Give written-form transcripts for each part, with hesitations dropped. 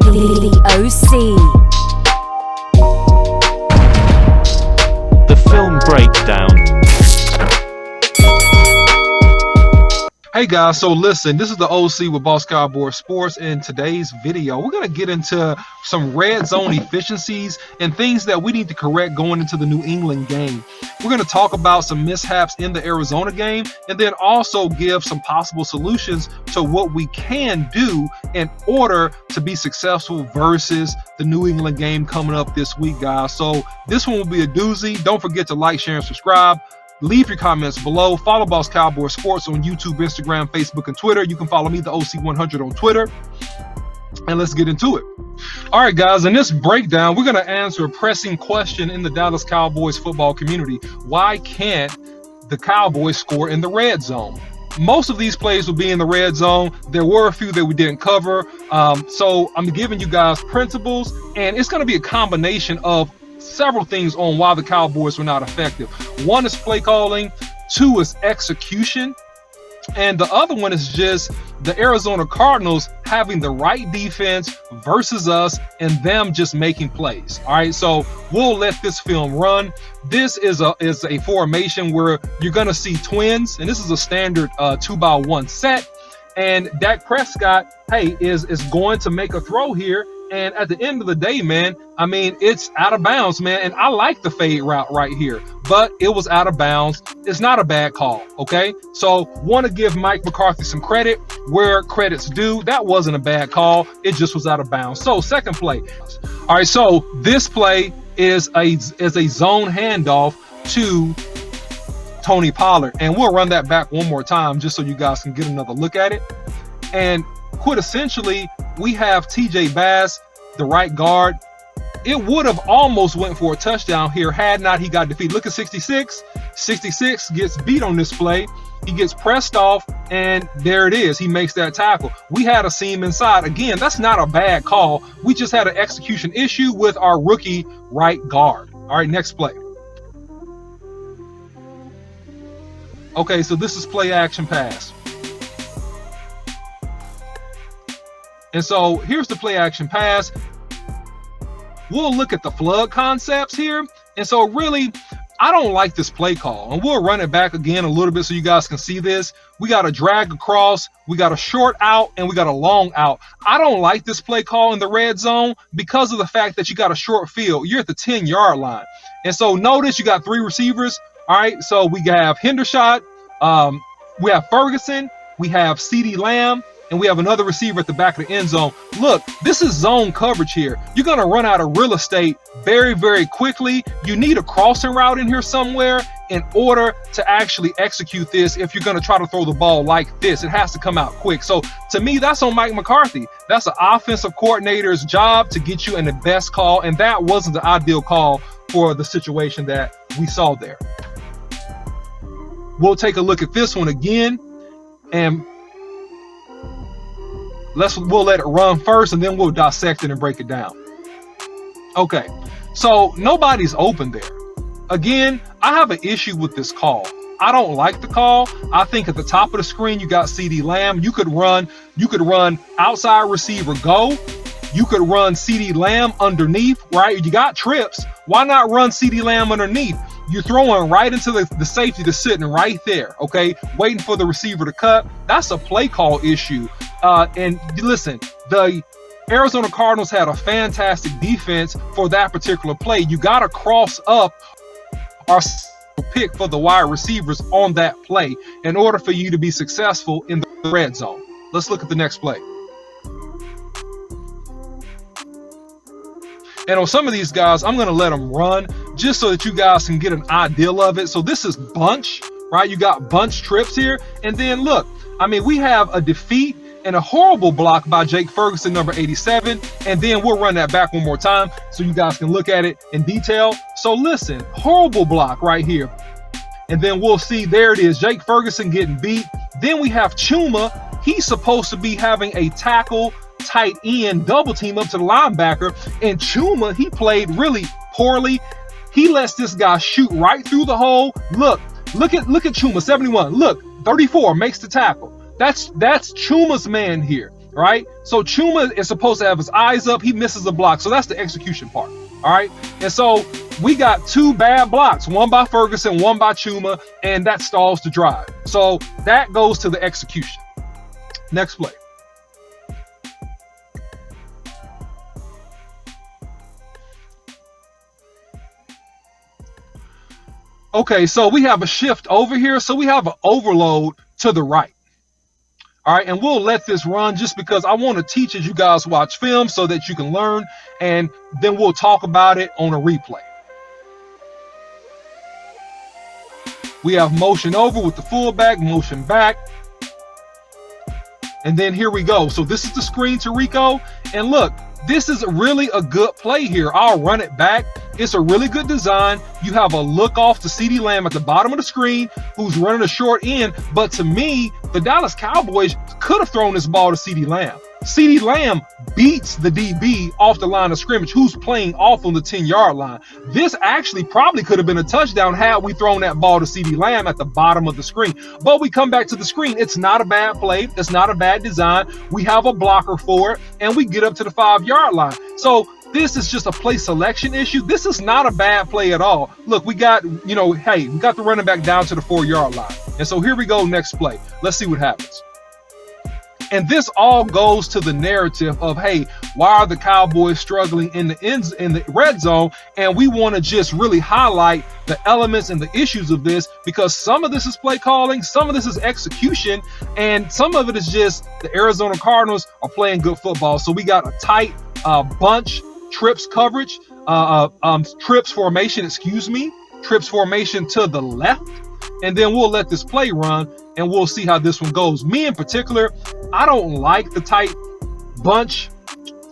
The OC. The film breakdown. Hey guys, so listen, this is the OC with Boss Cowboy Sports. In today's video, we're going to get into some red zone efficiencies and things that we need to correct going into the New England game. We're going to talk about some mishaps in the Arizona game and then also give some possible solutions to what we can do in order to be successful versus the New England game coming up this week, guys. So this one will be a doozy. Don't forget to like, share, and subscribe. Leave your comments below. Follow Boss Cowboy Sports on YouTube, Instagram, Facebook, and Twitter. You can follow me, the OC100, on Twitter. And let's get into it. All right, guys, in this breakdown, we're going to answer a pressing question in the Dallas Cowboys football community. Why can't the Cowboys score in the red zone? Most of these plays will be in the red zone. There were a few that we didn't cover. So I'm giving you guys principles, and it's going to be a combination of several things on why the Cowboys were not effective. One is play calling, two is execution, and the other one is just the Arizona Cardinals having the right defense versus us and them just making plays. All right, so we'll let this film run. This is a formation where you're going to see twins, and this is a standard 2x1 set. And Dak Prescott, hey, is going to make a throw here. And at the end of the day, man, I mean, it's out of bounds, man. And I like the fade route right here, but it was out of bounds. It's not a bad call, okay? So want to give Mike McCarthy some credit where credit's due. That wasn't a bad call. It just was out of bounds. So second play. All right, so this play is a zone handoff to Tony Pollard. And we'll run that back one more time just so you guys can get another look at it. And quintessentially, we have TJ Bass, the right guard. It would have almost went for a touchdown here had not he got defeated. Look at 66. 66 gets beat on this play. He gets pressed off, and there it is. He makes that tackle. We had a seam inside. Again, that's not a bad call. We just had an execution issue with our rookie right guard. All right, next play. Okay, so this is play action pass. And so here's the play action pass. We'll look at the flood concepts here. And so really, I don't like this play call. And we'll run it back again a little bit so you guys can see this. We got a drag across, we got a short out, and we got a long out. I don't like this play call in the red zone because of the fact that you got a short field. You're at the 10-yard line. And so notice you got three receivers. All right, so we have Hendershot, we have Ferguson, we have CeeDee Lamb, and we have another receiver at the back of the end zone. Look, this is zone coverage here. You're going to run out of real estate very, very quickly. You need a crossing route in here somewhere in order to actually execute this. If you're going to try to throw the ball like this, it has to come out quick. So to me, that's on Mike McCarthy. That's an offensive coordinator's job to get you in the best call. And that wasn't the ideal call for the situation that we saw there. We'll take a look at this one again, and we'll let it run first, and then we'll dissect it and break it down. Okay, so nobody's open there. Again, I have an issue with this call. I don't like the call. I think at the top of the screen, you got CeeDee Lamb. You could run outside receiver go. You could run CeeDee Lamb underneath, right? You got trips. Why not run CeeDee Lamb underneath? You're throwing right into the safety that's sitting right there, okay? Waiting for the receiver to cut. That's a play call issue. And listen, the Arizona Cardinals had a fantastic defense for that particular play. You got to cross up our pick for the wide receivers on that play in order for you to be successful in the red zone. Let's look at the next play. And on some of these guys, I'm going to let them run just so that you guys can get an idea of it. So this is bunch, right? You got bunch trips here. And then look, I mean, we have a defeat and a horrible block by Jake Ferguson, number 87. And then we'll run that back one more time so you guys can look at it in detail. So listen, horrible block right here. And then we'll see, there it is, Jake Ferguson getting beat. Then we have Chuma. He's supposed to be having a tackle tight end double team up to the linebacker, and Chuma, he played really poorly. He lets this guy shoot right through the hole. Look at Chuma, 71. Look, 34 makes the tackle. That's Chuma's man here. right? So Chuma is supposed to have his eyes up. He misses a block. So that's the execution part, all right? And so we got two bad blocks, one by Ferguson, one by Chuma, and that stalls the drive. So that goes to the execution. Next play. Okay, so we have a shift over here. So we have an overload to the right. All right, and we'll let this run just because I want to teach as you guys watch film so that you can learn, and then we'll talk about it on a replay. We have motion over with the fullback, motion back. And then here we go. So this is the screen to Rico. And look, this is really a good play here. I'll run it back. It's a really good design. You have a look off to CeeDee Lamb at the bottom of the screen, who's running a short end. But to me, the Dallas Cowboys could have thrown this ball to CeeDee Lamb. CeeDee Lamb beats the DB off the line of scrimmage, who's playing off on the 10-yard line. This actually probably could have been a touchdown had we thrown that ball to CeeDee Lamb at the bottom of the screen. But we come back to the screen. It's not a bad play. It's not a bad design. We have a blocker for it, and we get up to the 5-yard line. So this is just a play selection issue. This is not a bad play at all. Look, we got, hey, we got the running back down to the 4-yard line. And so here we go, next play. Let's see what happens. And this all goes to the narrative of, hey, why are the Cowboys struggling in the red zone? And we want to just really highlight the elements and the issues of this, because some of this is play calling, some of this is execution, and some of it is just the Arizona Cardinals are playing good football. So we got a tight bunch trips coverage, trips formation to the left. And then we'll let this play run, and we'll see how this one goes. Me in particular, I don't like the tight bunch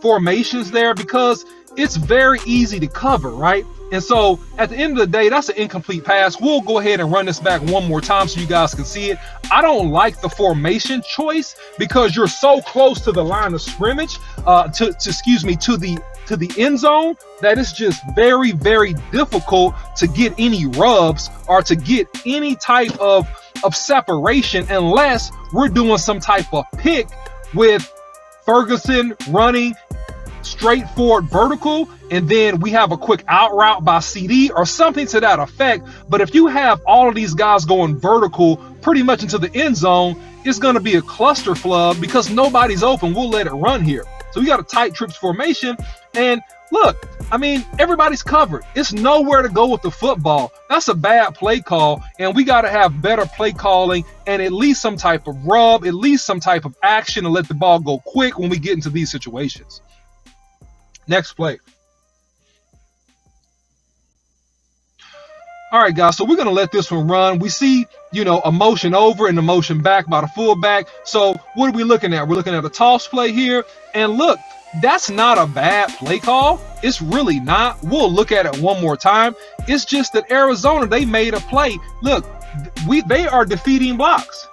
formations there because it's very easy to cover, right? And so at the end of the day, that's an incomplete pass. We'll go ahead and run this back one more time so you guys can see it. I don't like the formation choice because you're so close to the line of scrimmage, to the end zone, that it's just very, very difficult to get any rubs or to get any type of separation unless we're doing some type of pick with Ferguson running straight forward vertical, and then we have a quick out route by CD or something to that effect. But if you have all of these guys going vertical pretty much into the end zone, it's going to be a cluster flub because nobody's open. We'll let it run here. So we got a tight trips formation, and look, I mean, everybody's covered. It's nowhere to go with the football. That's a bad play call, and we got to have better play calling and at least some type of rub, at least some type of action to let the ball go quick when we get into these situations. Next play. All right, guys, so we're going to let this one run. We see, a motion over and a motion back by the fullback. So what are we looking at? We're looking at a toss play here. And look, that's not a bad play call. It's really not. We'll look at it one more time. It's just that Arizona, they made a play. Look, they are defeating blocks.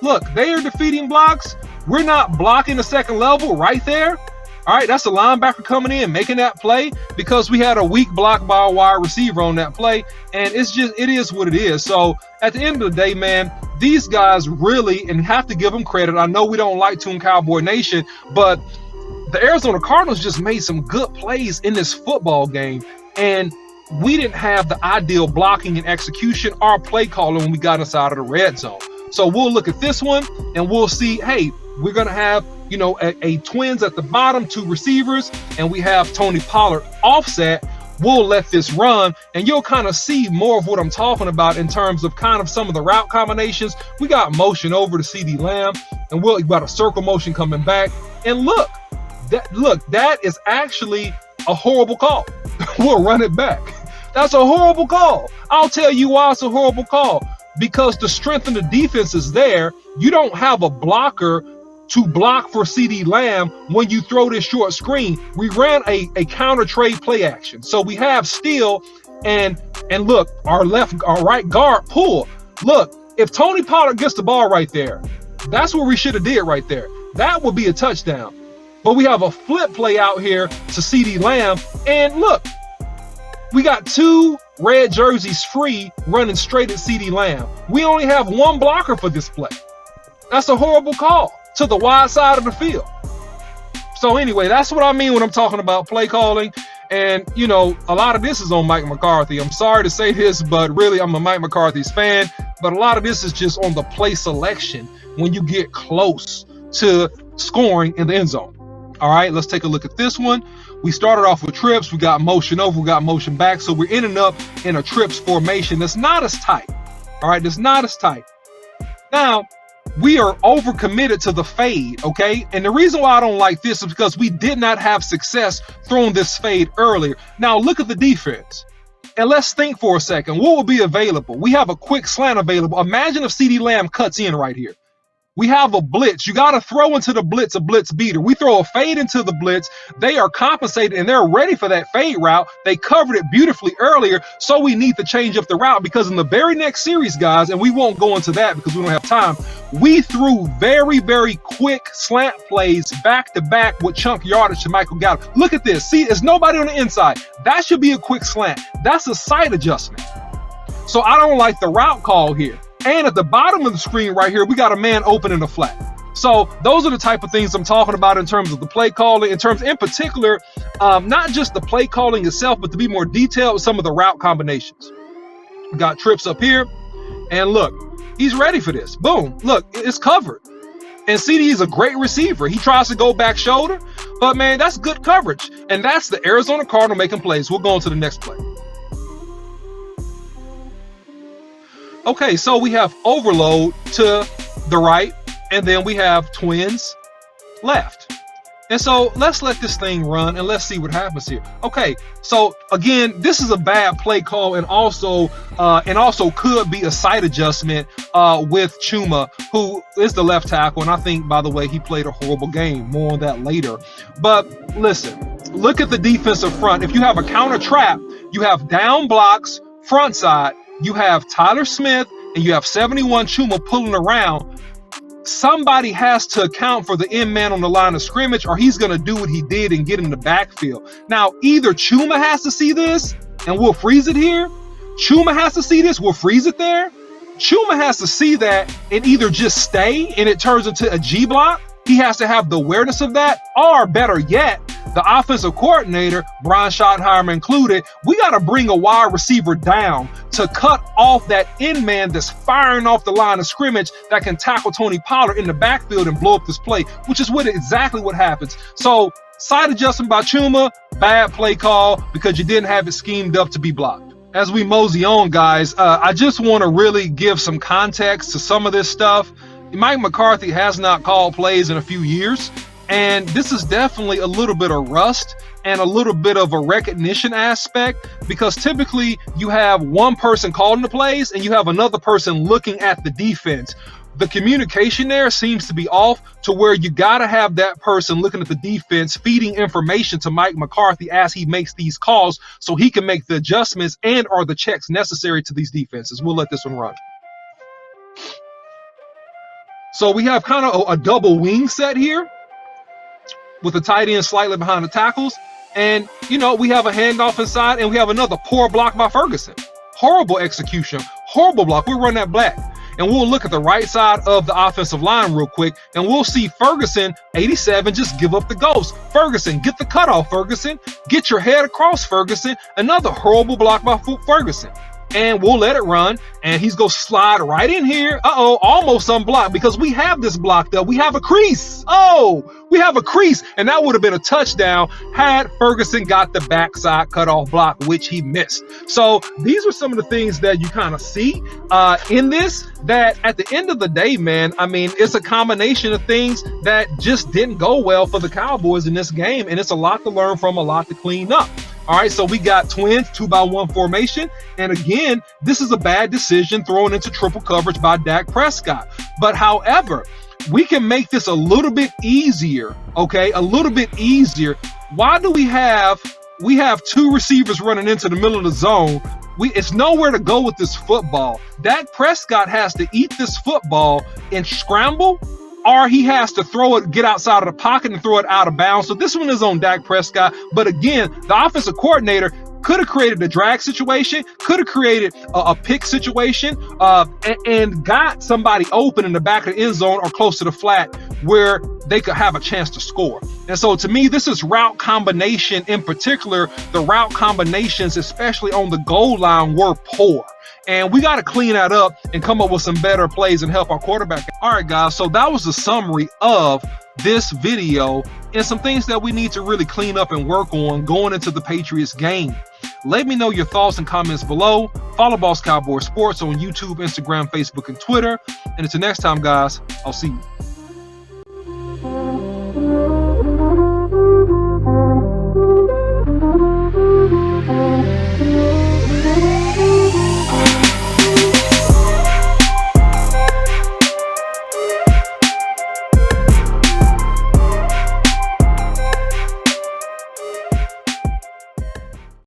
Look, they are defeating blocks. We're not blocking the second level right there. All right, that's a linebacker coming in, making that play because we had a weak block by a wide receiver on that play. And it is what it is. So at the end of the day, man, these guys really, and have to give them credit. I know we don't like to in Cowboy Nation, but the Arizona Cardinals just made some good plays in this football game. And we didn't have the ideal blocking and execution or play calling when we got inside of the red zone. So we'll look at this one and we'll see, hey, we're going to have, a twins at the bottom, two receivers, and we have Tony Pollard offset. We'll let this run, and you'll kind of see more of what I'm talking about in terms of kind of some of the route combinations. We got motion over to CeeDee Lamb, and we got a circle motion coming back. And look, that is actually a horrible call. We'll run it back. That's a horrible call. I'll tell you why it's a horrible call. Because the strength of the defense is there. You don't have a blocker to block for CeeDee Lamb when you throw this short screen. We ran a counter trade play action. So we have Steele and look, our right guard pull. Look, if Tony Pollard gets the ball right there, that's what we should have did right there. That would be a touchdown. But we have a flip play out here to CeeDee Lamb. And look, we got two red jerseys free running straight at CeeDee Lamb. We only have one blocker for this play. That's a horrible call to the wide side of the field. So anyway, that's what I mean when I'm talking about play calling. And, you know, a lot of this is on Mike McCarthy. I'm sorry to say this, but really I'm a Mike McCarthy's fan. But a lot of this is just on the play selection when you get close to scoring in the end zone. All right, let's take a look at this one. We started off with trips. We got motion over, we got motion back. So we're ending up in a trips formation that's not as tight. All right, that's not as tight. Now, we are overcommitted to the fade, okay? And the reason why I don't like this is because we did not have success throwing this fade earlier. Now, look at the defense. And let's think for a second. What will be available? We have a quick slant available. Imagine if CeeDee Lamb cuts in right here. We have a blitz. You got to throw into the blitz a blitz beater. We throw a fade into the blitz. They are compensated and they're ready for that fade route. They covered it beautifully earlier, so we need to change up the route because in the very next series, guys, and we won't go into that because we don't have time, we threw very, very quick slant plays back to back with chunk yardage to Michael Gallup. Look at this. See, there's nobody on the inside. That should be a quick slant. That's a sight adjustment. So I don't like the route call here. And at the bottom of the screen right here, we got a man open in the flat. So those are the type of things I'm talking about in terms of the play calling, in particular, not just the play calling itself, but to be more detailed with some of the route combinations. We got trips up here, and look, he's ready for this. Boom, look, it's covered. And CD is a great receiver. He tries to go back shoulder, but man, that's good coverage. And that's the Arizona Cardinal making plays. We'll go on to the next play. Okay, so we have overload to the right, and then we have twins left. And so let's let this thing run and let's see what happens here. Okay, so again, this is a bad play call and also could be a sight adjustment with Chuma, who is the left tackle. And I think, by the way, he played a horrible game. More on that later. But listen, look at the defensive front. If you have a counter trap, you have down blocks, front side, you have Tyler Smith, and you have 71 Chuma pulling around. Somebody has to account for the end man on the line of scrimmage, or he's going to do what he did and get in the backfield. Now, either Chuma has to see this, and we'll freeze it here. Chuma has to see this, we'll freeze it there. Chuma has to see that and either just stay, and it turns into a G block. He has to have the awareness of that, or better yet, the offensive coordinator, Brian Schottenheimer included, we got to bring a wide receiver down to cut off that end man that's firing off the line of scrimmage that can tackle Tony Pollard in the backfield and blow up this play, which is exactly what happens. So, side adjustment by Chuma, bad play call because you didn't have it schemed up to be blocked. As we mosey on, guys, I just want to really give some context to some of this stuff. Mike McCarthy has not called plays in a few years. And this is definitely a little bit of rust and a little bit of a recognition aspect, because typically you have one person calling the plays and you have another person looking at the defense. The communication there seems to be off to where you got to have that person looking at the defense, feeding information to Mike McCarthy as he makes these calls so he can make the adjustments and or the checks necessary to these defenses. We'll let this one run. So we have kind of a double wing set here, with the tight end slightly behind the tackles. And, you know, we have a handoff inside, and we have another poor block by Ferguson. Horrible execution, horrible block. We'll run that black. And we'll look at the right side of the offensive line real quick, and we'll see Ferguson, 87, just give up the ghost. Ferguson, get the cutoff, Ferguson. Get your head across, Ferguson. Another horrible block by Ferguson. And we'll let it run, and he's going to slide right in here. Almost unblocked because we have this blocked up. We have a crease. We have a crease, and that would have been a touchdown had Ferguson got the backside cutoff block, which he missed. So these are some of the things that you kind of see in this, that at the end of the day, man, I mean, it's a combination of things that just didn't go well for the Cowboys in this game, and it's a lot to learn from, a lot to clean up. All right, so we got twins, 2-by-1 formation. And again, this is a bad decision thrown into triple coverage by Dak Prescott. But however, we can make this a little bit easier, okay? A little bit easier. Why do we have two receivers running into the middle of the zone? It's nowhere to go with this football. Dak Prescott has to eat this football and scramble, or he has to throw it, get outside of the pocket and throw it out of bounds. So this one is on Dak Prescott. But again, the offensive coordinator could have created a drag situation, could have created a pick situation, and got somebody open in the back of the end zone or close to the flat where they could have a chance to score. And so to me, this is route combination in particular. The route combinations, especially on the goal line, were poor. And we got to clean that up and come up with some better plays and help our quarterback. All right, guys, so that was the summary of this video and some things that we need to really clean up and work on going into the Patriots game. Let me know your thoughts and comments below. Follow Boss Cowboy Sports on YouTube, Instagram, Facebook, and Twitter. And until next time, guys, I'll see you.